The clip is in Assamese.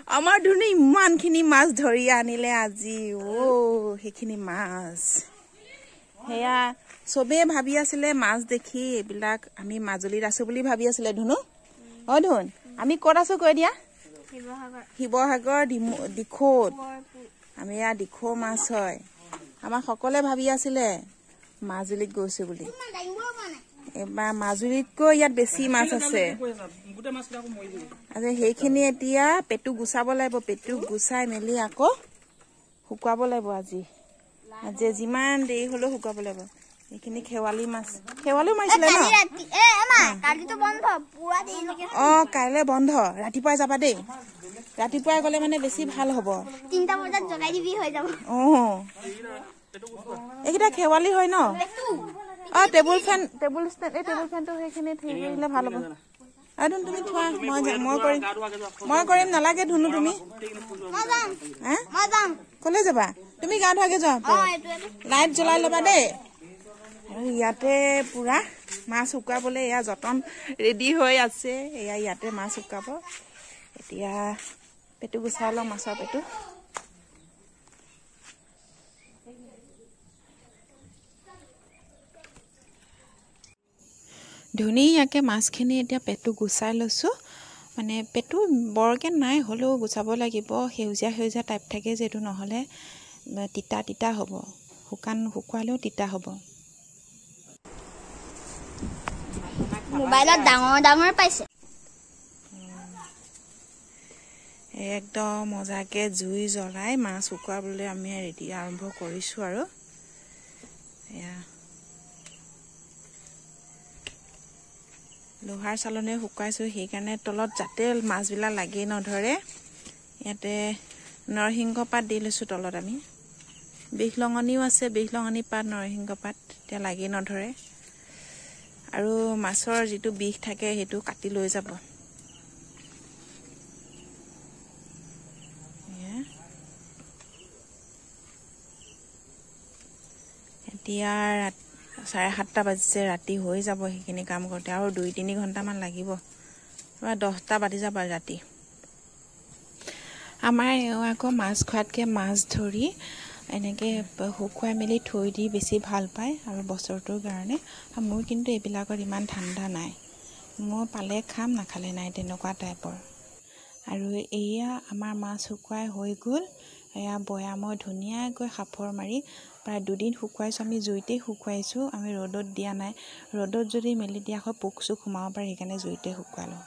আমাৰ ধুনি ইমানখিনি মাছ ধৰি আনিলে আজি সেইখিনি মাছ হেয়া সবে ভাবি আছিলে মাছ দেখি এইবিলাক আমি মাজুলীত আছো বুলি ভাবি আছিলে ধুনু ধুন আমি ক'ত আছো কৈ দিয়া শিৱসাগৰ দিখৌত আমি ইয়া দিখৌ মাছ হয় আমাৰ সকলে ভাবি আছিলে মাজুলীত গৈছে বুলি এবাৰ মাজুলীতকৈ ইয়াত বেছি মাছ আছে আজি সেইখিনি এতিয়া পেটু গুছাব লাগিব পেটু গুছাই মেলি আকৌ শুকুৱাব লাগিব আজি যিমান দেৰি হলেও শুকুৱাব লাগিব এইখিনি খেৱালি মাছ খেৱালিও মাৰিছিলে ন কাইলৈ বন্ধ ৰাতিপুৱাই যাবা দেই ৰাতিপুৱাই গলে মানে বেছি ভাল হ'ব 3টা বজাত জগাই দিবি হৈ যাব এইকেইটা খেৱালি হয় ন টেবুল ফেনটো সেইখিনি থিলে ভাল হ'ব আদুন তুমি থোৱা মই কৰিম নালাগে ধুনু তুমি কলে যাবা তুমি গা ধোৱাগে যোৱা লাইট জ্বলাই ল'বা দেই আৰু ইয়াতে পুৰা মাছ শুকাবলৈ এয়া যতন ৰেডি হৈ আছে এয়া ইয়াতে মাছ শুকাব এতিয়া পেটু গুচাই লওঁ মাছৰ পেটু ধুনীয়াকৈ মাছখিনি এতিয়া পেটু গুচাই লৈছোঁ মানে পেটু বৰকৈ নাই হ'লেও গুচাব লাগিব সেউজীয়া সেউজীয়া টাইপ থাকে যিহেতু নহ'লে তিতা হ'ব শুকুৱালেও তিতা হ'ব মোবাইলত ডাঙৰ পাইছে একদম মজাকে জুই জ্বলাই মাছ শুকুৱাবলৈ আমি ৰেডি আৰম্ভ কৰিছোঁ আৰু এয়া লোহাৰ চালনে শুকুৱাইছোঁ সেইকাৰণে তলত যাতে মাছবিলাক লাগি নধৰে ইয়াতে নৰসিংহ পাত দি লৈছোঁ তলত আমি বিহলঙনিও আছে বিহলঙনি পাত নৰসিংহ পাত এতিয়া লাগি নধৰে আৰু মাছৰ যিটো বিষ থাকে সেইটো কাটি লৈ যাব এতিয়া 7:30 বাজিছে ৰাতি হৈ যাব সেইখিনি কাম কৰোঁতে আৰু 2-3 ঘণ্টামান লাগিব প্ৰায় 10টা বাজি যাব ৰাতি আমাৰ আকৌ মাছ খোৱাতকৈ মাছ ধৰি এনেকৈ শুকুৱাই মেলি থৈ দি বেছি ভাল পায় আৰু বছৰটোৰ কাৰণে মোৰ কিন্তু এইবিলাকত ইমান ঠাণ্ডা নাই মই পালে খাম নাখালে নাই তেনেকুৱা টাইপৰ আৰু এয়া আমাৰ মাছ শুকুৱাই হৈ গ'ল এয়া বৈয়ামত ধুনীয়াকৈ সাফৰ মাৰি প্ৰায় 2 দিন শুকুৱাইছোঁ আমি জুইতে শুকুৱাইছোঁ আমি ৰ'দত দিয়া নাই ৰ'দত যদি মেলি দিয়া হয় পোক চোক সোমাব পাৰে সেইকাৰণে জুইতে শুকুৱালোঁ